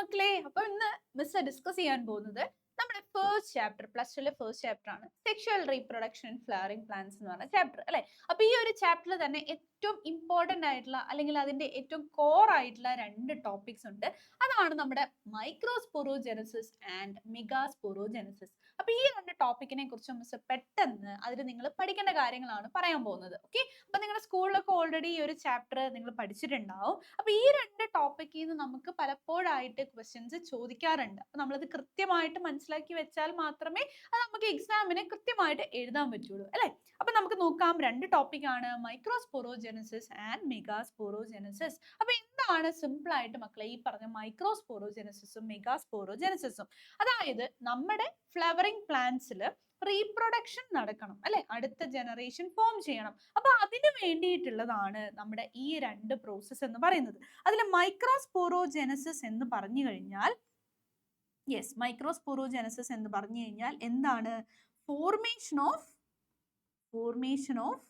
മക്കളെ, അപ്പൊ ഇന്ന് മിസ് ഡിസ്കസ് ചെയ്യാൻ പോകുന്നത് നമ്മുടെ ഫസ്റ്റ് ചാപ്റ്റർ, പ്ലസ് ടുവിലെ ഫസ്റ്റ് ചാപ്റ്റർ ആണ് sexual reproduction and flowering plants എന്ന് പറഞ്ഞ ചാപ്റ്റർ അല്ലെ. അപ്പൊ ഈ ഒരു ചാപ്റ്ററിൽ തന്നെ ഏറ്റവും ഇമ്പോർട്ടന്റ് ആയിട്ടുള്ള അല്ലെങ്കിൽ അതിന്റെ ഏറ്റവും കോർ ആയിട്ടുള്ള രണ്ട് ടോപ്പിക്സ് ഉണ്ട്. അതാണ് നമ്മുടെ മൈക്രോസ്പോറോജെനസിസ് ആൻഡ് മെഗാസ്പോറോജെനസിസ്. അപ്പൊ ഈ രണ്ട് ടോപ്പിക്കിനെ കുറിച്ച് മിസ് പെട്ടെന്ന് അതിൽ നിങ്ങൾ പഠിക്കേണ്ട കാര്യങ്ങളാണ് പറയാൻ പോകുന്നത്. ഓക്കെ, അപ്പൊ നിങ്ങളുടെ സ്കൂളിലൊക്കെ ഓൾറെഡി ഈ ഒരു ചാപ്റ്റർ നിങ്ങൾ പഠിച്ചിട്ടുണ്ടാവും. അപ്പൊ ഈ രണ്ട് ടോപ്പിക്കിൽ നിന്ന് നമുക്ക് പലപ്പോഴായിട്ട് ക്വസ്റ്റ്യൻസ് ചോദിക്കാറുണ്ട്. അപ്പൊ നമ്മളത് കൃത്യമായിട്ട് മനസ്സിലാക്കി വെച്ചാൽ മാത്രമേ അത് നമുക്ക് എക്സാമിന് കൃത്യമായിട്ട് എഴുതാൻ പറ്റുള്ളൂ അല്ലെ. അപ്പൊ നമുക്ക് നോക്കാം, രണ്ട് ടോപ്പിക്കാണ് മൈക്രോസ്പോറോജെനസിസ് ആൻഡ് മെഗാസ്പോറോജെനസിസ്. അപ്പൊ എന്താണ് സിമ്പിൾ ആയിട്ട് മക്കളെ ഈ പറഞ്ഞ മൈക്രോസ്പോറോജെനസിസും മെഗാസ്പോറോജെനസിസും? അതായത് നമ്മുടെ ഫ്ലവറിംഗ് പ്ലാന്റ്സിൽ റീപ്രൊഡക്ഷൻ നടക്കണം അല്ലെ, അടുത്ത ജനറേഷൻ ഫോം ചെയ്യണം. അപ്പൊ അതിന് വേണ്ടിയിട്ടുള്ളതാണ് നമ്മുടെ ഈ രണ്ട് പ്രോസസ്സ് എന്ന് പറയുന്നത്. അതിൽ മൈക്രോസ്പോറോജെനസിസ് എന്ന് പറഞ്ഞു കഴിഞ്ഞാൽ മൈക്രോസ്പോറോജെനസിസ് എന്ന് പറഞ്ഞു കഴിഞ്ഞാൽ എന്താണ്? ഫോർമേഷൻ ഓഫ്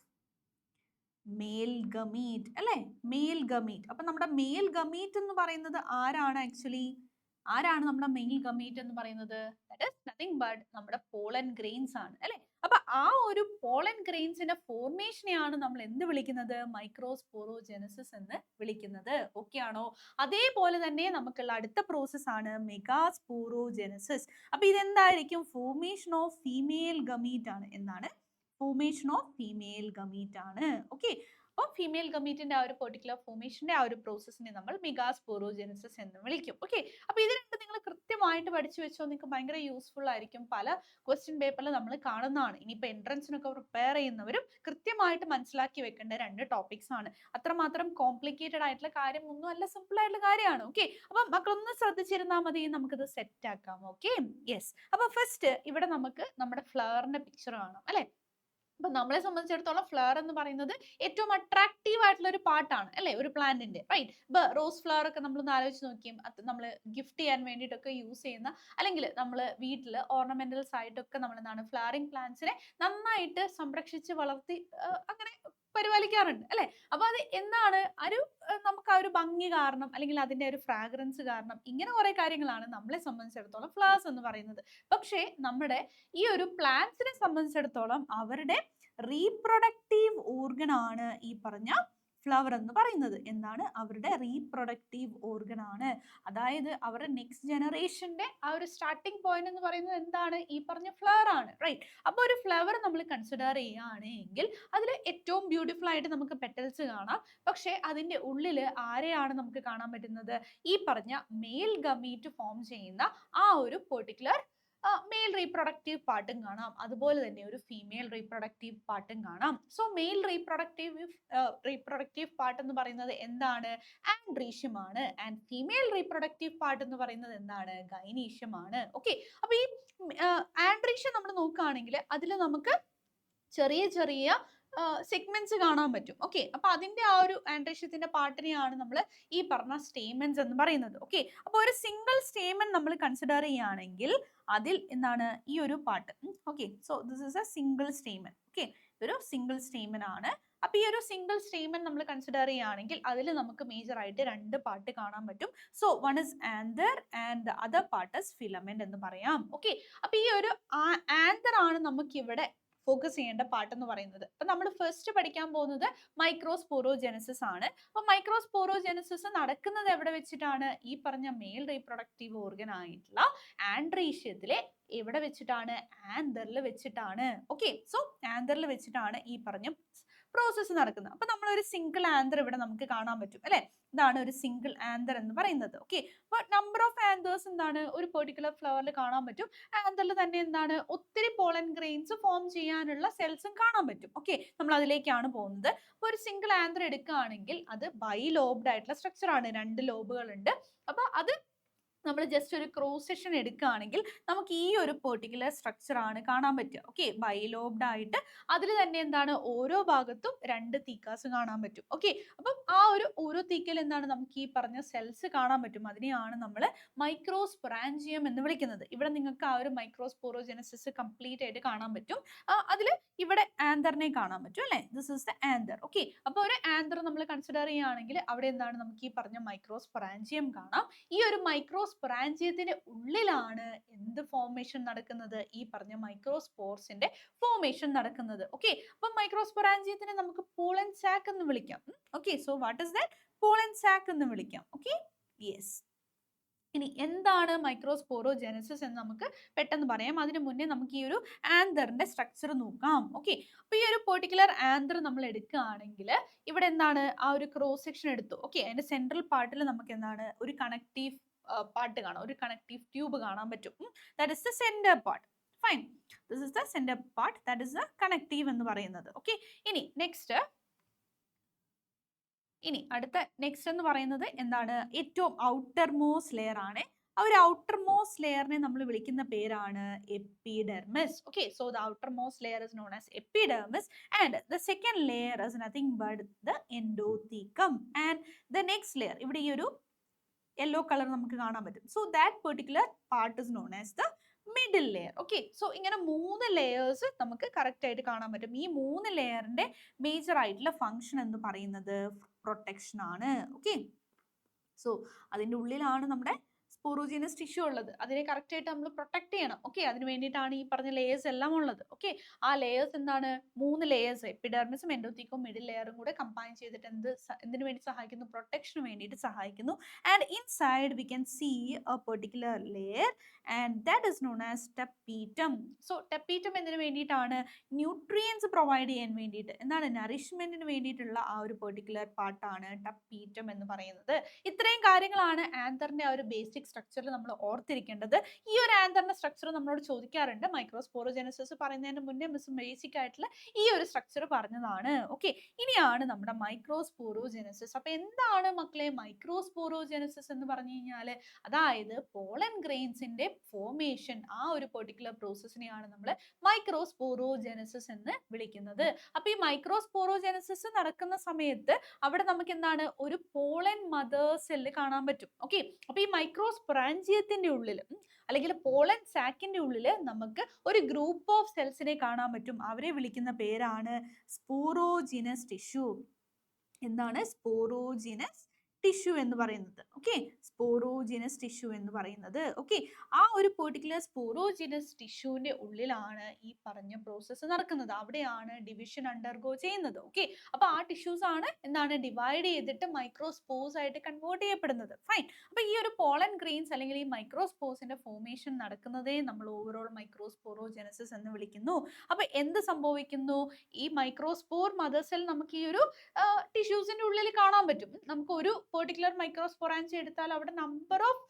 മെയിൽ ഗമീറ്റ് അല്ലെ, മെയിൽ ഗമീറ്റ്. അപ്പൊ നമ്മുടെ മെയിൽ ഗമീറ്റ് എന്ന് പറയുന്നത് ആരാണ് നമ്മുടെ മെയിൽ ഗമീറ്റ് എന്ന് പറയുന്നത്? ദാറ്റ് ഈസ് നത്തിങ് ബട്ട് നമ്മുടെ പോളൻ ഗ്രെയിൻസ് ആണ് അല്ലെ. അപ്പൊ ആ ഒരു പോളൻ ഗ്രെയിൻസിന്റെ ഫോർമേഷനെയാണ് നമ്മൾ എന്ത് വിളിക്കുന്നത്? മൈക്രോസ്പോറോജെനസിസ് എന്ന് വിളിക്കുന്നത്. ഓക്കെ ആണോ? അതേപോലെ തന്നെ നമുക്കുള്ള അടുത്ത പ്രോസസ് ആണ് മെഗാസ്പോറോജെനസിസ്. അപ്പൊ ഇതെന്തായിരിക്കും? ഫോർമേഷൻ ഓഫ് ഫീമെയിൽ ഗമീറ്റ് ആണ്. എന്താണ്? ഫോർമേഷൻ ഓഫ് ഫീമെയിൽ ഗമീറ്റ് ആണ്. ഓക്കെ, അപ്പോൾ ഫീമെയിൽ ഗമീറ്റിന്റെ ആ ഒരു പെർട്ടിക്കുലർ ഫോർമേഷന്റെ ആ ഒരു പ്രോസസ്സിനെ നമ്മൾ മെഗാസ്പോറോജെനസിസ് എന്ന് വിളിക്കും. ഓക്കെ, അപ്പൊ ഇത് രണ്ട് നിങ്ങൾ കൃത്യമായിട്ട് പഠിച്ചു വെച്ചോ, നിങ്ങൾക്ക് ഭയങ്കര യൂസ്ഫുൾ ആയിരിക്കും. പല ക്വസ്റ്റ്യൻ പേപ്പറിൽ നമ്മൾ കാണുന്നതാണ്. ഇനിയിപ്പോൾ എൻട്രൻസിനൊക്കെ പ്രിപ്പയർ ചെയ്യുന്നവരും കൃത്യമായിട്ട് മനസ്സിലാക്കി വെക്കേണ്ട രണ്ട് ടോപ്പിക്സ് ആണ്. അത്രമാത്രം കോംപ്ലിക്കേറ്റഡ് ആയിട്ടുള്ള കാര്യം ഒന്നും അല്ല, സിമ്പിൾ ആയിട്ടുള്ള കാര്യമാണ്. ഓക്കെ, അപ്പൊ മക്കളൊന്ന് ശ്രദ്ധിച്ചിരുന്നാൽ മതി, നമുക്കിത് സെറ്റ് ആക്കാം. Okay, yes. അപ്പൊ ഫസ്റ്റ് ഇവിടെ നമുക്ക് നമ്മുടെ ഫ്ലവറിന്റെ പിക്ചർ കാണാം അല്ലെ. അപ്പൊ നമ്മളെ സംബന്ധിച്ചിടത്തോളം ഫ്ലവർ എന്ന് പറയുന്നത് ഏറ്റവും അട്രാക്റ്റീവ് ആയിട്ടുള്ള ഒരു പാർട്ടാണ് അല്ലെ, ഒരു പ്ലാന്റിന്റെ, റൈറ്റ്. ഇപ്പൊ റോസ് ഫ്ലവർ ഒക്കെ നമ്മളൊന്ന് ആലോചിച്ച് നോക്കിയും, അത് നമ്മൾ ഗിഫ്റ്റ് ചെയ്യാൻ വേണ്ടിയിട്ടൊക്കെ യൂസ് ചെയ്യുന്ന, അല്ലെങ്കിൽ നമ്മൾ വീട്ടിൽ ഓർണമെന്റൽസ് ആയിട്ടൊക്കെ നമ്മൾ എന്താണ് ഫ്ലവറിംഗ് പ്ലാന്റ്സിനെ നന്നായിട്ട് സംരക്ഷിച്ച് വളർത്തി അങ്ങനെ പരിപാലിക്കാറുണ്ട് അല്ലെ. അപ്പൊ അത് എന്താണ് നമുക്ക് ആ ഒരു ഭംഗി കാരണം, അല്ലെങ്കിൽ അതിന്റെ ഒരു ഫ്രാഗ്രൻസ് കാരണം, ഇങ്ങനെ കുറെ കാര്യങ്ങളാണ് നമ്മളെ സംബന്ധിച്ചിടത്തോളം ഫ്ലവേഴ്സ് എന്ന് പറയുന്നത്. പക്ഷേ നമ്മുടെ ഈ ഒരു പ്ലാന്റ്സിനെ സംബന്ധിച്ചിടത്തോളം അവരുടെ റീപ്രൊഡക്റ്റീവ് ഓർഗൻ ആണ് ഈ പറഞ്ഞ ഫ്ലവർ എന്ന് പറയുന്നത്. എന്താണ്? അവരുടെ റീപ്രൊഡക്റ്റീവ് ഓർഗൻ ആണ്. അതായത് അവരുടെ നെക്സ്റ്റ് ജനറേഷന്റെ ആ ഒരു സ്റ്റാർട്ടിംഗ് പോയിന്റ് എന്ന് പറയുന്നത് എന്താണ്? ഈ പറഞ്ഞ ഫ്ലവർ ആണ്, റൈറ്റ്. അപ്പൊ ഒരു ഫ്ലവർ നമ്മൾ കൺസിഡർ ചെയ്യുകയാണെങ്കിൽ അതിൽ ഏറ്റവും ബ്യൂട്ടിഫുൾ ആയിട്ട് നമുക്ക് പെറ്റൽസ് കാണാം. പക്ഷെ അതിന്റെ ഉള്ളിൽ ആരെയാണ് നമുക്ക് കാണാൻ പറ്റുന്നത്? ഈ പറഞ്ഞ മെയിൽ ഗമീറ്റ് ഫോം ചെയ്യുന്ന ആ ഒരു പെർട്ടിക്കുലർ മെയിൽ റീപ്രൊഡക്റ്റീവ് പാർട്ടും കാണാം, അതുപോലെ തന്നെ ഒരു ഫീമെയിൽ റീപ്രൊഡക്റ്റീവ് പാർട്ടും കാണാം. സോ മെയിൽ റീപ്രൊഡക്റ്റീവ് പാർട്ട് എന്ന് പറയുന്നത് എന്താണ്? ആൻഡ്രീഷ്യം ആണ്. ആൻഡ് ഫീമെയിൽ റീപ്രൊഡക്റ്റീവ് പാർട്ട് എന്ന് പറയുന്നത് എന്താണ്? ഗൈനീഷ്യം ആണ്. ഓക്കെ, അപ്പൊ ഈ ആൻഡ്രീഷ്യം നമ്മൾ നോക്കുകയാണെങ്കിൽ അതിൽ നമുക്ക് ചെറിയ ചെറിയ സെഗ്മെന്റ്സ് കാണാൻ പറ്റും. ഓക്കെ, അപ്പൊ അതിന്റെ ആ ഒരു ആൻഡ്രീഷ്യത്തിന്റെ പാർട്ടിനെയാണ് നമ്മൾ ഈ പറഞ്ഞ സ്റ്റേമൻസ് എന്ന് പറയുന്നത്. ഓക്കെ, അപ്പൊ ഒരു സിംഗിൾ സ്റ്റേമൻ നമ്മൾ കൺസിഡർ ചെയ്യുകയാണെങ്കിൽ അതിൽ എന്താണ്? ഈ ഒരു part. Okay, so this is A single stamen. Okay, ഒരു സിംഗിൾ സ്റ്റേമൻ ആണ്. അപ്പൊ ഈ ഒരു സിംഗിൾ സ്റ്റേമൻ നമ്മൾ കൺസിഡർ ചെയ്യുകയാണെങ്കിൽ അതിൽ നമുക്ക് മേജർ ആയിട്ട് രണ്ട് പാർട്ട് കാണാൻ പറ്റും. So one is anther and the other part is filament എന്ന് പറയാം. ഓക്കെ, അപ്പൊ ഈ ഒരു ആന്തർ ആണ് നമുക്ക് ഇവിടെ ഫോക്കസ് ചെയ്യേണ്ട പാർട്ട് എന്ന് പറയുന്നത്. അപ്പൊ നമ്മൾ ഫസ്റ്റ് പഠിക്കാൻ പോകുന്നത് മൈക്രോസ്പോറോജെനസിസ് ആണ്. അപ്പൊ മൈക്രോസ്പോറോജെനസിസ് നടക്കുന്നത് എവിടെ വെച്ചിട്ടാണ്? ഈ പറഞ്ഞ മെയിൽ റീപ്രൊഡക്റ്റീവ് ഓർഗൻ ആയിട്ടുള്ള ആൻഡ്രീഷ്യത്തിലെ എവിടെ വെച്ചിട്ടാണ്? ആന്തറിൽ വെച്ചിട്ടാണ്. ഓക്കെ, സോ ആന്തറിൽ വെച്ചിട്ടാണ് ഈ പറഞ്ഞ പ്രോസസ്സ് നടക്കുന്നത്. അപ്പൊ നമ്മൾ ഒരു സിംഗിൾ ആന്തർ ഇവിടെ നമുക്ക് കാണാൻ പറ്റും അല്ലെ. ഇതാണ് ഒരു സിംഗിൾ ആന്തർ എന്ന് പറയുന്നത്. ഓക്കെ, അപ്പൊ നമ്പർ ഓഫ് ആന്തേഴ്സ് എന്താണ്? ഒരു പെർട്ടിക്കുലർ ഫ്ലവറിൽ കാണാൻ പറ്റും. ആന്തറിൽ തന്നെ എന്താണ്? ഒത്തിരി പോളൻ ഗ്രെയിൻസ് ഫോം ചെയ്യാനുള്ള സെൽസും കാണാൻ പറ്റും. ഓക്കെ, നമ്മൾ അതിലേക്കാണ് പോകുന്നത്. അപ്പൊ ഒരു സിംഗിൾ ആന്തർ എടുക്കുകയാണെങ്കിൽ അത് ബൈലോബ്ഡ് ആയിട്ടുള്ള സ്ട്രക്ചർ ആണ്, രണ്ട് ലോബുകൾ ഉണ്ട്. അപ്പൊ അത് നമ്മൾ ജസ്റ്റ് ഒരു ക്രോസ് സെക്ഷൻ എടുക്കുകയാണെങ്കിൽ നമുക്ക് ഈ ഒരു പെർട്ടിക്കുലർ സ്ട്രക്ചർ ആണ് കാണാൻ പറ്റുക. ഓക്കെ, ബൈലോബ്ഡ് ആയിട്ട് അതിൽ തന്നെ എന്താണ്? ഓരോ ഭാഗത്തും രണ്ട് തീക്കാസ് കാണാൻ പറ്റും. ഓക്കെ, അപ്പം ആ ഒരു ഓരോ തീക്കൽ എന്താണ്? നമുക്ക് ഈ പറഞ്ഞ സെൽസ് കാണാൻ പറ്റും. അതിനെയാണ് നമ്മൾ മൈക്രോസ്പൊറാഞ്ചിയം എന്ന് വിളിക്കുന്നത്. ഇവിടെ നിങ്ങൾക്ക് ആ ഒരു മൈക്രോസ്പോറോജെനസിസ് കംപ്ലീറ്റ് ആയിട്ട് കാണാൻ പറ്റും. അതിൽ ഇവിടെ ആന്തറിനെ കാണാൻ പറ്റും അല്ലെ. This is the anther. Okay, അപ്പോൾ ഒരു ആന്തർ നമ്മൾ കൺസിഡർ ചെയ്യുകയാണെങ്കിൽ അവിടെ എന്താണ്? നമുക്ക് ഈ പറഞ്ഞ മൈക്രോസ്പൊറാഞ്ചിയം കാണാം. ഈ ഒരു മൈക്രോസ്പൊറാഞ്ചിയം മൈക്രോസ്പൊറാഞ്ചിയത്തിന്റെ ഉള്ളിലാണ് എന്ത് ഫോർമേഷൻ നടക്കുന്നത്? ഈ പറഞ്ഞ മൈക്രോസ്പോർസിന്റെ ഫോർമേഷൻ നടക്കുന്നത്. ഓക്കെ, അപ്പൊ മൈക്രോസ്പൊറാഞ്ചിയത്തിനെ നമുക്ക് പോളൻ സാക്ക് എന്ന് വിളിക്കാം. Okay, so what is that? Pollen sac എന്ന് വിളിക്കാം. Okay, yes. ഇനി എന്താണ് മൈക്രോസ്പോറോജെനസിസ് എന്ന് നമുക്ക് പെട്ടെന്ന് പറയാം. അതിനു മുന്നേ നമുക്ക് ഈ ഒരു ആന്തറിന്റെ സ്ട്രക്ചർ നോക്കാം. ഓക്കെ, അപ്പൊ ഈ ഒരു പെർട്ടിക്കുലർ ആന്തർ നമ്മൾ എടുക്കുകയാണെങ്കിൽ ഇവിടെ എന്താണ് ആ ഒരു ക്രോസ് സെക്ഷൻ എടുത്തു. ഓക്കെ, അതിന്റെ സെൻട്രൽ പാർട്ടിൽ നമുക്ക് എന്താണ് ഒരു കണക്റ്റീവ് പാർട്ട് കാണാം, ഒരു കണക്റ്റീവ് ട്യൂബ് കാണാൻ പറ്റും. That is the centre part. Fine, this is the centre part, that is the connective എന്ന് പറയുന്നത്. ഓക്കെ, ഇനി നെക്സ്റ്റ് അടുത്ത നെക്സ്റ്റ് എന്ന് പറയുന്നത് എന്താണ്? ഏറ്റവും ഔട്ടർ മോസ്റ്റ് ലെയർ ആണ്. ആ ഒരു ഔട്ടർ മോസ്റ്റ് ലെയറിനെ നമ്മൾ വിളിക്കുന്ന പേരാണ് epidermis. Okay, so the outermost layer is known as epidermis and the second layer is nothing but the endothecium and the next layer, ഇവിടെ ഈ ഒരു യെല്ലോ കളർ നമുക്ക് കാണാൻ പറ്റും. So that particular part is known as the middle layer. Okay, so ഇങ്ങനെ 3 layers നമുക്ക് correct ആയിട്ട് കാണാൻ പറ്റും. ഈ 3 ലെയറിന്റെ മേജർ ആയിട്ടുള്ള ഫംഗ്ഷൻ എന്ന് പറയുന്നത് പ്രൊട്ടക്ഷൻ ആണ്. ഓക്കെ, സോ അതിന്റെ ഉള്ളിലാണ് നമ്മുടെ സ്പോറോജിനസ് ടിഷ്യൂ ഉള്ളത്. അതിനെ കറക്റ്റ് ആയിട്ട് നമ്മൾ പ്രൊട്ടക്ട് ചെയ്യണം. ഓക്കെ, അതിന് വേണ്ടിയിട്ടാണ് ഈ പറഞ്ഞ ലെയേഴ്സ് എല്ലാം ഉള്ളത്. ഓക്കെ, ആ ലെയേഴ്സ് എന്താണ്? 3 ലെയേഴ്സ്, എപ്പിഡെർമിസും എൻഡോത്തീക്കും മിഡിൽ ലെയറും കൂടെ കമ്പൈൻ ചെയ്തിട്ട് എന്തിനു വേണ്ടി സഹായിക്കുന്നു? പ്രൊട്ടക്ഷന് വേണ്ടിയിട്ട് സഹായിക്കുന്നു. And inside we can see a particular layer and that is known as tapetum. So tapetum എന്തിനു വേണ്ടിയിട്ടാണ്? ന്യൂട്രിയൻസ് പ്രൊവൈഡ് ചെയ്യാൻ വേണ്ടിയിട്ട്, എന്താണ് നറിഷ്മെന്റിന് വേണ്ടിയിട്ടുള്ള ആ ഒരു പെർട്ടിക്കുലർ പാർട്ടാണ് ടെപ്പീറ്റം എന്ന് പറയുന്നത്. ഇത്രയും കാര്യങ്ങളാണ് ആന്തറിന്റെ ആ ഒരു ബേസിക് സ്ട്രക്ചറിൽ നമ്മൾ ഓർത്തിരിക്കേണ്ടത്. ഈ ഒരു ആന്തറിന്റെ സ്ട്രക്ചർ നമ്മളോട് ചോദിക്കാറുണ്ട്. മൈക്രോസ്പോറോജെനസിസ് പറയുന്നതിന് മുന്നേ മിസ് ബേസിക് ആയിട്ടുള്ള ഈ ഒരു സ്ട്രക്ചർ പറഞ്ഞതാണ്. ഓക്കെ, ഇനിയാണ് നമ്മുടെ മൈക്രോസ്പോറോജെനസിസ്. അപ്പൊ എന്താണ് മക്കളെ മൈക്രോസ്പോറോജെനസിസ് എന്ന് പറഞ്ഞു കഴിഞ്ഞാൽ? അതായത് പോളൻ ഗ്രെയിൻസിന്റെ ഫോർമേഷൻ, ആ ഒരു പെർട്ടിക്കുലർ പ്രോസസ്സിനെയാണ് നമ്മൾ മൈക്രോസ്പോറോജെനസിസ് എന്ന് വിളിക്കുന്നത്. അപ്പൊ ഈ മൈക്രോസ്പോറോജെനസിസ് നടക്കുന്ന സമയത്ത് അവിടെ നമുക്ക് എന്താണ് ഒരു പോളൻ മദർ സെല്ല് കാണാൻ പറ്റും. ഓക്കെ, അപ്പൊ ഈ മൈക്രോസ്പൊറാഞ്ചിയത്തിന്റെ ഉള്ളിൽ അല്ലെങ്കിൽ പോളൻ സാക്കിന്റെ ഉള്ളിൽ നമുക്ക് ഒരു ഗ്രൂപ്പ് ഓഫ് സെൽസിനെ കാണാൻ പറ്റും. അവരെ വിളിക്കുന്ന പേരാണ് സ്പോറോജിനസ് ടിഷ്യൂ. എന്താണ് സ്പോറോജിനസ് ടിഷ്യൂ എന്ന് പറയുന്നത്? ഓക്കെ, സ്പോറോജിനസ് ടിഷ്യൂ എന്ന് പറയുന്നത്. ഓക്കെ, ആ ഒരു പെർട്ടിക്കുലർ സ്പോറോജിനസ് ടിഷ്യൂവിന്റെ ഉള്ളിലാണ് ഈ പറഞ്ഞ പ്രോസസ്സ് നടക്കുന്നത്. അവിടെയാണ് ഡിവിഷൻ അണ്ടർഗോ ചെയ്യുന്നത്. ഓക്കെ, അപ്പൊ ആ ടിഷ്യൂസ് ആണ് എന്താണ് ഡിവൈഡ് ചെയ്തിട്ട് മൈക്രോസ്പോർസ് ആയിട്ട് കൺവേർട്ട് ചെയ്യപ്പെടുന്നത്. ഫൈൻ, അപ്പൊ ഈ ഒരു പോളൻ ഗ്രെയിൻസ് അല്ലെങ്കിൽ ഈ മൈക്രോസ്പോർസിന്റെ ഫോർമേഷൻ നടക്കുന്നതേ നമ്മൾ ഓവറോൾ മൈക്രോസ്പോറോജെനസിസ് എന്ന് വിളിക്കുന്നു. അപ്പൊ എന്ത് സംഭവിക്കുന്നു? ഈ മൈക്രോസ്പോർ മദർ സെൽ നമുക്ക് ഈ ഒരു ടിഷ്യൂസിന്റെ ഉള്ളിൽ കാണാൻ പറ്റും. നമുക്ക് ഒരു പെർട്ടിക്കുലർ മൈക്രോസ്പൊറാഞ്ചി എടുത്താൽ അവിടെ നമ്പർ ഓഫ്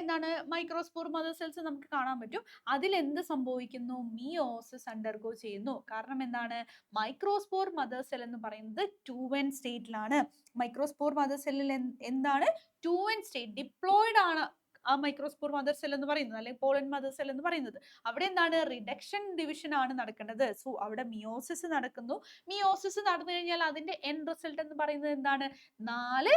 എന്താണ് മൈക്രോസ്പോർ മദർ സെൽസ് നമുക്ക് കാണാൻ പറ്റും. അതിൽ എന്ത് സംഭവിക്കുന്നു? മിയോസിസ് അണ്ടർഗോ ചെയ്യുന്നു. കാരണം എന്താണ്? മൈക്രോസ്പോർ മദർ സെൽ എന്ന് പറയുന്നത് 2n സ്റ്റേറ്റിലാണ്. മൈക്രോസ്പോർ മദർ സെല്ലിൽ എന്താണ്? 2n സ്റ്റേറ്റ് ഡിപ്ലോയിഡ് ആണ് ആ മൈക്രോസ്പോർ മദർ സെൽ എന്ന് പറയുന്നത്, അല്ലെങ്കിൽ പോളൻ മദർ സെൽ എന്ന് പറയുന്നത്. അവിടെ എന്താണ്? റിഡക്ഷൻ ഡിവിഷൻ ആണ് നടക്കേണ്ടത്. സോ അവിടെ മിയോസിസ് നടക്കുന്നു. മിയോസിസ് നടന്നു കഴിഞ്ഞാൽ അതിന്റെ എൻഡ് റിസൾട്ട് എന്ന് പറയുന്നത് എന്താണ്? 4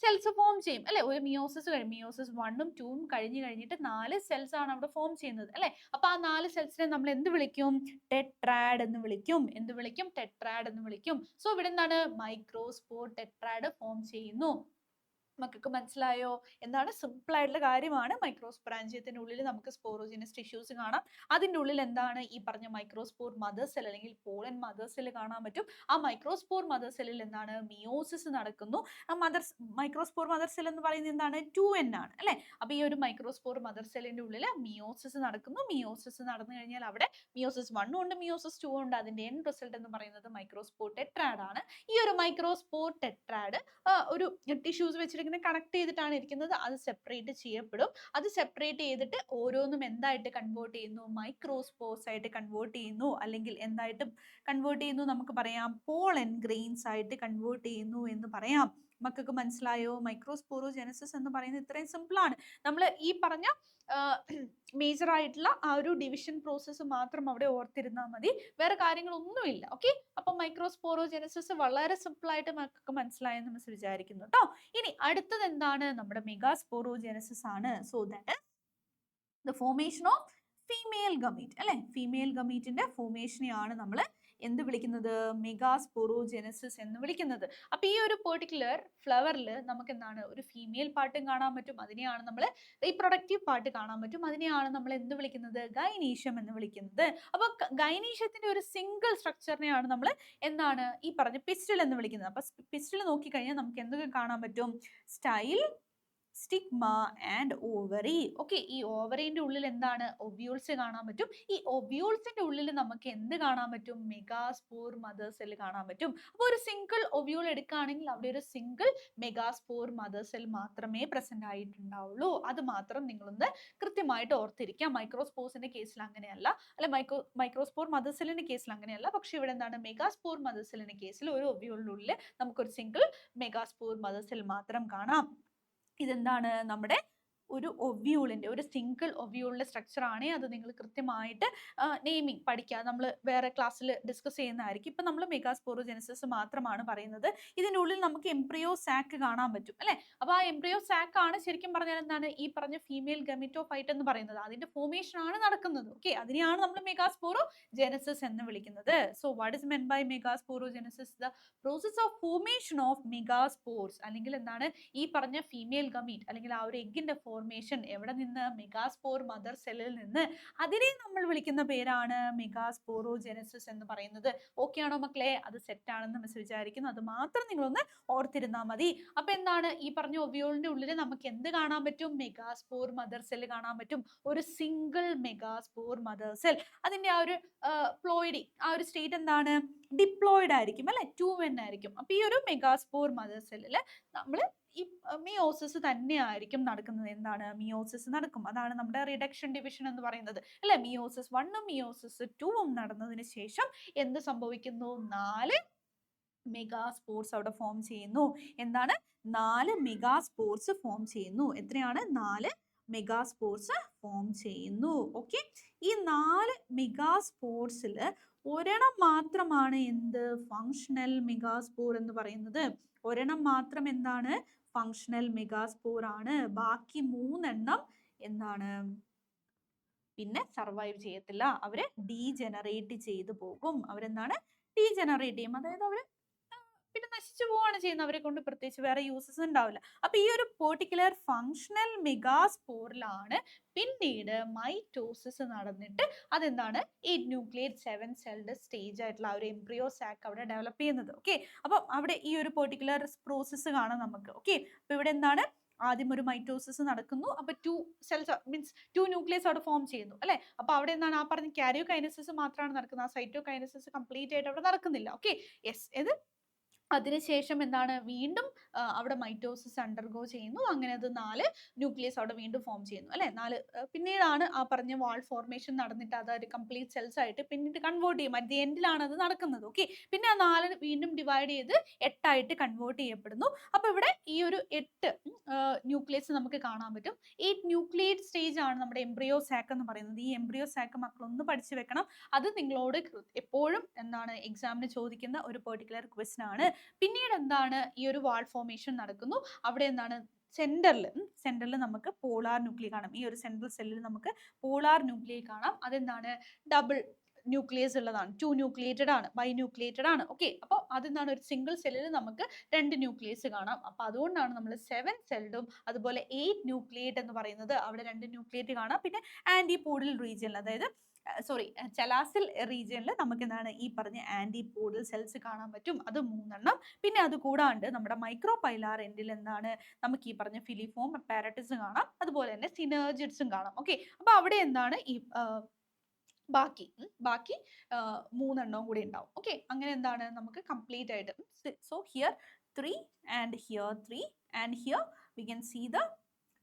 സെൽസ് ഫോം ചെയ്യും അല്ലെ? ഒരു മിയോസിസ് മിയോസിസ് 1ഉം 2ഉം കഴിഞ്ഞിട്ട് 4 സെൽസ് ആണ് അവിടെ ഫോം ചെയ്യുന്നത് അല്ലെ? അപ്പൊ ആ 4 സെൽസിനെ നമ്മൾ എന്ത് വിളിക്കും? ടെട്രാഡ് എന്ന് വിളിക്കും. എന്ത് വിളിക്കും? ടെട്രാഡ് എന്ന് വിളിക്കും. സോ ഇവിടെ എന്താണ്? മൈക്രോസ്പോർ ടെട്രാഡ് ഫോം ചെയ്യുന്നു. മക്കൾക്ക് മനസ്സിലായോ? എന്താണ്? സിമ്പിൾ ആയിട്ടുള്ള കാര്യമാണ്. മൈക്രോസ്പൊറാഞ്ചിയത്തിന്റെ ഉള്ളിൽ നമുക്ക് സ്പോറോജിനസ് ടിഷ്യൂസ് കാണാം. അതിന്റെ ഉള്ളിൽ എന്താണ് ഈ പറഞ്ഞ മൈക്രോസ്പോർ മദർ സെൽ അല്ലെങ്കിൽ പോളൻ മദർ സെൽ കാണാൻ പറ്റും. ആ മൈക്രോസ്പോർ മദർ സെല്ലിൽ എന്താണ്? മിയോസിസ് നടക്കുന്നു. ആ മൈക്രോസ്പോർ മദർ സെൽ എന്ന് പറയുന്നത് എന്താണ്? 2n ആണ് അല്ലെ? അപ്പൊ ഈ ഒരു മൈക്രോസ്പോർ മദർ സെല്ലിന്റെ ഉള്ളിൽ മിയോസിസ് നടക്കുന്നു. മിയോസിസ് നടന്നു കഴിഞ്ഞാൽ അവിടെ മിയോസിസ് 1 ഉണ്ട്, മിയോസിസ് 2 ഉണ്ട്. അതിന്റെ എൻഡ് റിസൾട്ട് എന്ന് പറയുന്നത് മൈക്രോസ്പോർ ടെട്രാഡ് ആണ്. ഈ ഒരു മൈക്രോസ്പോർ ടെട്രാഡ് ഒരു ടിഷ്യൂസ് വെച്ചിട്ട് ഇങ്ങനെ കണക്ട് ചെയ്തിട്ടാണ് ഇരിക്കുന്നത്. അത് സെപ്പറേറ്റ് ചെയ്യപ്പെടും. അത് സെപ്പറേറ്റ് ചെയ്തിട്ട് ഓരോന്നും എന്തായിട്ട് കൺവേർട്ട് ചെയ്യുന്നു? മൈക്രോസ്പോർസ് ആയിട്ട് കൺവേർട്ട് ചെയ്യുന്നു. അല്ലെങ്കിൽ എന്തായിട്ട് കൺവേർട്ട് ചെയ്യുന്നു? നമുക്ക് പറയാം പോളൻ ഗ്രെയിൻസ് ആയിട്ട് കൺവേർട്ട് ചെയ്യുന്നു എന്ന് പറയാം. മക്കൾക്ക് മനസ്സിലായോ? മൈക്രോസ്പോറോജെനസിസ് എന്ന് പറയുന്നത് ഇത്രയും സിമ്പിൾ ആണ്. നമ്മൾ ഈ പറഞ്ഞ മേജർ ആയിട്ടുള്ള ആ ഒരു ഡിവിഷൻ പ്രോസസ്സ് മാത്രം അവിടെ ഓർത്തിരുന്നാൽ മതി, വേറെ കാര്യങ്ങളൊന്നുമില്ല. ഓക്കെ, അപ്പൊ മൈക്രോസ്പോറോജെനസിസ് വളരെ സിമ്പിൾ ആയിട്ട് മക്കൾക്ക് മനസ്സിലായെന്ന് മിസ് വിചാരിക്കുന്നു കേട്ടോ. ഇനി അടുത്തത് എന്താണ്? നമ്മുടെ മെഗാസ്പോറോജെനസിസ് ആണ്. So that the formation of female gamete അല്ലെ? ഫീമെയിൽ ഗമീറ്റിന്റെ ഫോർമേഷനെയാണ് നമ്മൾ എന്ത് വിളിക്കുന്നത്? മെഗാസ്പോറോജെനസിസ് എന്ന് വിളിക്കുന്നത്. അപ്പൊ ഈ ഒരു പെർട്ടിക്കുലർ ഫ്ലവറിൽ നമുക്ക് എന്താണ് ഒരു ഫീമെയിൽ പാർട്ടും കാണാൻ പറ്റും, അതിനെയാണ് നമ്മൾ റീപ്രൊഡക്റ്റീവ് പാർട്ട് കാണാൻ പറ്റും, അതിനെയാണ് നമ്മൾ എന്ത് വിളിക്കുന്നത്? ഗൈനീഷ്യം എന്ന് വിളിക്കുന്നത്. അപ്പൊ ഗൈനീഷ്യത്തിന്റെ ഒരു സിംഗിൾ സ്ട്രക്ചറിനെയാണ് നമ്മൾ എന്താണ് ഈ പറഞ്ഞ പിസ്റ്റൽ എന്ന് വിളിക്കുന്നത്. അപ്പൊ പിസ്റ്റൽ നോക്കിക്കഴിഞ്ഞാൽ നമുക്ക് എന്തൊക്കെ കാണാൻ പറ്റും? Style, stigma and ovary. Okay, ഈ ഓവറിന്റെ ഉള്ളിൽ എന്താണ്? ഒവ്യൂൾസ് കാണാൻ പറ്റും. ഈ ഒവ്യൂൾസിന്റെ ഉള്ളിൽ നമുക്ക് എന്ത് കാണാൻ പറ്റും? മെഗാസ്പോർ മദർ സെൽ കാണാൻ പറ്റും. അപ്പോൾ ഒരു സിംഗിൾ ഒവ്യൂൾ എടുക്കുകയാണെങ്കിൽ അവിടെ ഒരു സിംഗിൾ മെഗാസ്പോർ മദർ സെൽ മാത്രമേ പ്രസന്റ് ആയിട്ടുണ്ടാവുള്ളൂ. അത് മാത്രം നിങ്ങളൊന്ന് കൃത്യമായിട്ട് ഓർത്തിരിക്കുക. മൈക്രോസ്പോർസിന്റെ കേസിൽ അങ്ങനെയല്ല, അല്ലെ മൈക്രോസ്പോർ മദർ സെല്ലിന്റെ കേസിൽ അങ്ങനെയല്ല. പക്ഷെ ഇവിടെ എന്താണ്? മെഗാസ്പോർ മദർ സെല്ലിന്റെ കേസിൽ ഒരു ഒവ്യൂളിനുള്ളിൽ നമുക്കൊരു സിംഗിൾ മെഗാസ്പോർ മദർ സെൽ മാത്രം കാണാം. ഇതെന്താണ്? നമ്മുടെ ഒരു ഒവ്യൂളിന്റെ, ഒരു സിംഗിൾ ഒവ്യൂളിന്റെ സ്ട്രക്ചർ ആണ്. അത് നിങ്ങൾ കൃത്യമായിട്ട് നെയിമിംഗ് പഠിക്കുക. നമ്മൾ വേറെ ക്ലാസ്സിൽ ഡിസ്കസ് ചെയ്യുന്നതായിരിക്കും. ഇപ്പൊ നമ്മൾ മെഗാസ്പോറോജെനസിസ് മാത്രമാണ് പറയുന്നത്. ഇതിന്റെ ഉള്ളിൽ നമുക്ക് എംബ്രിയോ സാക്ക് കാണാൻ പറ്റും, അല്ലെ? അപ്പൊ ആ എംബ്രിയോ സാക്ക് ആണ് ശരിക്കും പറഞ്ഞാൽ എന്താണ് ഈ പറഞ്ഞ ഫീമെയിൽ ഗമീറ്റോഫൈറ്റ് എന്ന് പറയുന്നത്. അതിന്റെ ഫോർമേഷൻ ആണ് നടക്കുന്നത്. ഓക്കെ, അതിനെയാണ് നമ്മൾ മെഗാസ്പോറോജെനസിസ് എന്ന് വിളിക്കുന്നത്. So what is meant by megasporogenesis? The process of formation of megaspores, അല്ലെങ്കിൽ എന്താണ് ഈ പറഞ്ഞ ഫീമെയിൽ ഗമീറ്റ് അല്ലെങ്കിൽ ആ ഒരു എഗ്ഗിന്റെ ഫോർമേഷൻ എവിടെ നിന്ന്? മെഗാസ്പോർ മദർ സെല്ലിൽ നിന്ന്. അതിനെ നമ്മൾ വിളിക്കുന്ന പേരാണ് മെഗാസ്പോറോജെനസിസ് എന്ന് പറയുന്നത്. ഓക്കെ ആണോ മക്കളെ? അത് സെറ്റ് ആണെന്ന് മിസ് വിചാരിക്കുന്നു. അത് മാത്രം നിങ്ങളൊന്ന് ഓർത്തിരുന്നാൽ മതി. അപ്പൊ എന്താണ് ഈ പറഞ്ഞ ഒവ്യൂളിന്റെ ഉള്ളിൽ നമുക്ക് എന്ത് കാണാൻ പറ്റും? മെഗാസ്പോർ മദർ സെൽ കാണാൻ പറ്റും. ഒരു സിംഗിൾ മെഗാസ്പോർ മദർ സെൽ. അതിന്റെ ആ ഒരു പ്ലോയിഡി, ആ ഒരു സ്റ്റേറ്റ് എന്താണ്? ഡിപ്ലോയിഡ് ആയിരിക്കും, അല്ലെ? 2n ആയിരിക്കും. അപ്പൊ ഈ ഒരു മെഗാസ്പോർ മദർ സെല്ലിൽ നമ്മൾ ഈ മിയോസിസ് തന്നെ ആയിരിക്കും നടക്കുന്നത്. എന്താണ്? മിയോസിസ് നടക്കും. അതാണ് നമ്മുടെ റിഡക്ഷൻ ഡിവിഷൻ എന്ന് പറയുന്നത്, അല്ലെ? മിയോസിസ് 1ഉം മിയോസിസ് 2ഉം നടന്നതിന് ശേഷം എന്ത് സംഭവിക്കുന്നു? 4 മെഗാസ്പോർസ് അവിടെ ഫോം ചെയ്യുന്നു. എന്താണ്? 4 മെഗാസ്പോർസ് ഫോം ചെയ്യുന്നു. എത്രയാണ്? 4 മെഗാസ്പോർസ് ഫോം ചെയ്യുന്നു. ഓക്കെ, ഈ 4 മെഗാസ്പോർസിൽ ഒരെണ്ണം മാത്രമാണ് എന്ത്? ഫങ്ഷണൽ മെഗാസ്പോർ എന്ന് പറയുന്നത്. ഒരെണ്ണം മാത്രം എന്താണ്? ഫങ്ഷണൽ മെഗാസ്പോർ ആണ്. ബാക്കി 3 എണ്ണം എന്താണ്? പിന്നെ സർവൈവ് ചെയ്യത്തില്ല. അവര് ഡീജനറേറ്റ് ചെയ്തു പോകും. അവരെന്താണ്? ഡീജനറേറ്റ് ചെയ്യും. അതായത് അവര് പിന്നെ നശിച്ചു പോവാണ് ചെയ്യുന്നത്. അവരെ കൊണ്ട് പ്രത്യേകിച്ച് വേറെ യൂസസ് ഉണ്ടാവില്ല. അപ്പൊ ഈ ഒരു പെർട്ടിക്കുലർ ഫങ്ഷണൽ മെഗാസ്പോറിലാണ് പിന്നീട് മൈറ്റോസിസ് നടന്നിട്ട് അതെന്താണ്? 8 ന്യൂക്ലിയേറ്റ് 7 സെൽഡ് സ്റ്റേജ് ആയിട്ടുള്ള ആ ഒരു എംബ്രിയോ സാക്ക് അവിടെ ഡെവലപ്പ് ചെയ്യുന്നത്. ഓക്കെ, അപ്പൊ അവിടെ ഈ ഒരു പെർട്ടിക്കുലർ പ്രോസസ്സ് കാണാം നമുക്ക്. ഓക്കെ, അപ്പൊ ഇവിടെ എന്താണ്? ആദ്യം ഒരു മൈറ്റോസിസ് നടക്കുന്നു. അപ്പൊ 2 സെൽസ് മീൻസ് 2 ന്യൂക്ലിയസ് അവിടെ ഫോം ചെയ്യുന്നു, അല്ലെ? അപ്പൊ അവിടെ എന്താണ്? ആ പറഞ്ഞ കാരിയോകൈനസിസ് മാത്രമാണ് നടക്കുന്നത്. ആ സൈറ്റോകൈനസിസ് കംപ്ലീറ്റ് ആയിട്ട് അവിടെ നടക്കുന്നില്ല. Okay, yes. ഇത് അതിനുശേഷം എന്താണ്? വീണ്ടും അവിടെ മൈറ്റോസിസ് അണ്ടർഗോ ചെയ്യുന്നു. അങ്ങനെ അത് 4 ന്യൂക്ലിയസ് അവിടെ വീണ്ടും ഫോം ചെയ്യുന്നു, അല്ലെ? 4 പിന്നീടാണ് ആ പറഞ്ഞ വാൾ ഫോർമേഷൻ നടന്നിട്ട് അത് ഒരു കംപ്ലീറ്റ് സെൽസ് ആയിട്ട് പിന്നീട് കൺവേർട്ട് ചെയ്യും. അറ്റ് ദി എൻഡിലാണ് അത് നടക്കുന്നത്. ഓക്കെ, പിന്നെ ആ 4 വീണ്ടും ഡിവൈഡ് ചെയ്ത് 8 ആയിട്ട് കൺവേർട്ട് ചെയ്യപ്പെടുന്നു. അപ്പൊ ഇവിടെ ഈ ഒരു 8 ന്യൂക്ലിയസ് നമുക്ക് കാണാൻ പറ്റും. 8 ന്യൂക്ലിയേറ്റ് സ്റ്റേജ് ആണ് നമ്മുടെ എംബ്രിയോ സാക്ക് എന്ന് പറയുന്നത്. ഈ എംബ്രിയോ സാക്ക് മക്കളൊന്ന് പഠിച്ചു വെക്കണം. അത് നിങ്ങളോട് എപ്പോഴും എന്താണ് എക്സാമിന് ചോദിക്കുന്ന ഒരു പെർട്ടിക്കുലർ ക്വസ്റ്റൻ ആണ്. പിന്നീട് എന്താണ്? ഈ ഒരു വാൾ ഫോർമേഷൻ നടക്കുന്നു. അവിടെ എന്താണ്? സെന്ററിൽ നമുക്ക് പോളാർ ന്യൂക്ലിയ കാണാം. ഈ ഒരു സെൻട്രൽ സെല്ലിൽ നമുക്ക് പോളാർ ന്യൂക്ലിയ കാണാം. അതെന്താണ്? ഡബിൾ ന്യൂക്ലിയസ് ഉള്ളതാണ്. 2 ന്യൂക്ലിയേറ്റഡ് ആണ്, ബൈന്യൂക്ലിയേറ്റഡ് ആണ്. ഓക്കെ, അപ്പോൾ അതെന്താണ്? ഒരു സിംഗിൾ സെല്ലിൽ നമുക്ക് 2 ന്യൂക്ലിയസ് കാണാം. അപ്പൊ അതുകൊണ്ടാണ് നമ്മൾ 7 സെൽഡും അതുപോലെ 8 ന്യൂക്ലിയേറ്റ് എന്ന് പറയുന്നത്. അവിടെ 2 ന്യൂക്ലിയേറ്റ് കാണാം. പിന്നെ ആന്റിപോഡൽ റീജിയനിൽ, അതായത് ചെലാസിൽ റീജിയനിൽ നമുക്ക് എന്താണ്? ഈ പറഞ്ഞ ആന്റിപോഡൽ സെൽസ് കാണാൻ പറ്റും. അത് 3 എണ്ണം. പിന്നെ അത് കൂടാണ്ട് നമ്മുടെ മൈക്രോപൈലാർ എൻഡിൽ എന്താണ്? നമുക്ക് ഈ പറഞ്ഞ ഫിലിഫോം അപ്പാരറ്റസ് കാണാം. അതുപോലെ തന്നെ സിനർജിഡ്സും കാണാം. ഓക്കെ, അപ്പൊ അവിടെ എന്താണ്? ഈ ബാക്കി 3 എണ്ണവും കൂടി ഉണ്ടാവും. ഓക്കെ, അങ്ങനെ എന്താണ്? നമുക്ക് കംപ്ലീറ്റ് ആയിട്ട് so here 3 and here 3 and here we can see the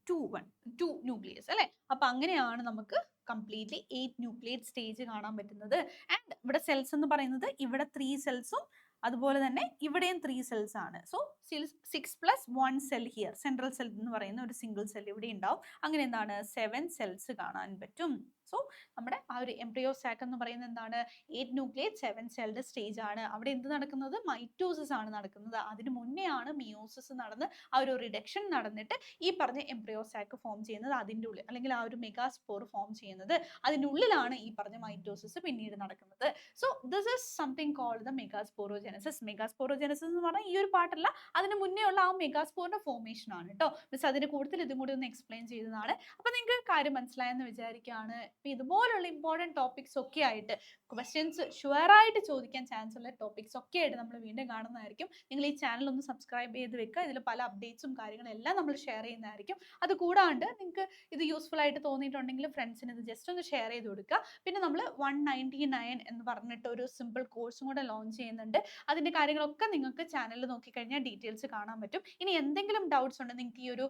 2 nucleus, അല്ലെ? അപ്പൊ അങ്ങനെയാണ് നമുക്ക് കംപ്ലീറ്റ്ലി 8 ന്യൂക്ലിയേറ്റ് സ്റ്റേജ് കാണാൻ പറ്റുന്നത്. ആൻഡ് ഇവിടെ സെൽസ് എന്ന് പറയുന്നത് ഇവിടെ 3 സെൽസും അതുപോലെ തന്നെ ഇവിടെയും 3 സെൽസ് ആണ്. So 6 + 1 cell here, central cell എന്ന് പറയുന്ന ഒരു സിംഗിൾ സെൽ ഇവിടെ ഉണ്ടാവും. അങ്ങനെ എന്താണ്? 7 സെൽസ് കാണാൻ പറ്റും. സോ നമ്മുടെ ആ ഒരു എംബ്രിയോ സാക്ക് എന്ന് പറയുന്നത് എന്താണ്? 8 ന്യൂക്ലിയേറ്റ് 7 സെൽഡ് സ്റ്റേജ് ആണ്. അവിടെ എന്ത് നടക്കുന്നത്? മൈറ്റോസിസ് ആണ് നടക്കുന്നത്. അതിന് മുന്നേ ആണ് മിയോസിസ് നടന്ന് ആ ഒരു റിഡക്ഷൻ നടന്നിട്ട് ഈ പറഞ്ഞ എംബ്രിയോ സാക്ക് ഫോം ചെയ്യുന്നത് അതിൻ്റെ ഉള്ളിൽ, അല്ലെങ്കിൽ ആ ഒരു മെഗാസ്പോർ ഫോം ചെയ്യുന്നത് അതിൻ്റെ ഉള്ളിലാണ് ഈ പറഞ്ഞ മൈറ്റോസിസ് പിന്നീട് നടക്കുന്നത്. So this is something called the megasporogenesis. Megasporogenesis എന്ന് പറഞ്ഞാൽ ഈ ഒരു പാർട്ടല്ല, അതിന് മുന്നേ ഉള്ള ആ മെഗാസ്പോറിന്റെ ഫോർമേഷൻ ആണ് കേട്ടോ. മിസ് അതിന് കൂടുതൽ ഇതും കൂടി ഒന്ന് എക്സ്പ്ലെയിൻ ചെയ്തതാണ്. അപ്പൊ നിങ്ങൾക്ക് കാര്യം മനസ്സിലായെന്ന് വിചാരിക്കുകയാണ്. ഇപ്പൊ ഇതുപോലുള്ള ഇമ്പോർട്ടൻറ്റ് ടോപ്പിക്സ് ഒക്കെ ആയിട്ട് ക്വസ്റ്റ്യൻസ് ഷുവറായിട്ട് ചോദിക്കാൻ ചാൻസ് ഉള്ള ടോപ്പിക്സ് ഒക്കെ ആയിട്ട് നമ്മൾ വീണ്ടും കാണുന്നതായിരിക്കും. നിങ്ങൾ ഈ ചാനൽ ഒന്ന് സബ്സ്ക്രൈബ് ചെയ്ത് വെക്കുക. ഇതിൽ പല അപ്ഡേറ്റ്സും കാര്യങ്ങളും എല്ലാം നമ്മൾ ഷെയർ ചെയ്യുന്നതായിരിക്കും. അത് കൂടാണ്ട് നിങ്ങൾക്ക് ഇത് യൂസ്ഫുൾ ആയിട്ട് തോന്നിയിട്ടുണ്ടെങ്കിൽ ഫ്രണ്ട്സിന് ഇത് ജസ്റ്റ് ഒന്ന് ഷെയർ ചെയ്ത് കൊടുക്കുക. പിന്നെ നമ്മൾ 199 എന്ന് പറഞ്ഞിട്ട് ഒരു സിമ്പിൾ കോഴ്സും കൂടെ ലോഞ്ച് ചെയ്യുന്നുണ്ട്. അതിൻ്റെ കാര്യങ്ങളൊക്കെ നിങ്ങൾക്ക് ചാനലിൽ നോക്കിക്കഴിഞ്ഞാൽ ഡീറ്റെയിൽസ് കാണാൻ പറ്റും. ഇനി എന്തെങ്കിലും ഡൗട്ട്സ് ഉണ്ട്, നിങ്ങൾക്ക് ഈ ഒരു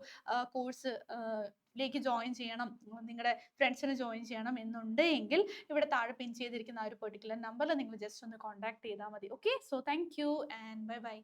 കോഴ്സ് ലേക്ക് ജോയിൻ ചെയ്യണം, നിങ്ങളുടെ ഫ്രണ്ട്സിന് ജോയിൻ ചെയ്യണം എന്നുണ്ടെങ്കിൽ ഇവിടെ താഴെ പിൻ ചെയ്തിരിക്കുന്ന ആ ഒരു പെർട്ടിക്കുലർ നമ്പറിൽ നിങ്ങൾ ജസ്റ്റ് ഒന്ന് കോൺടാക്ട് ചെയ്താൽ മതി. Okay, so thank you and bye bye.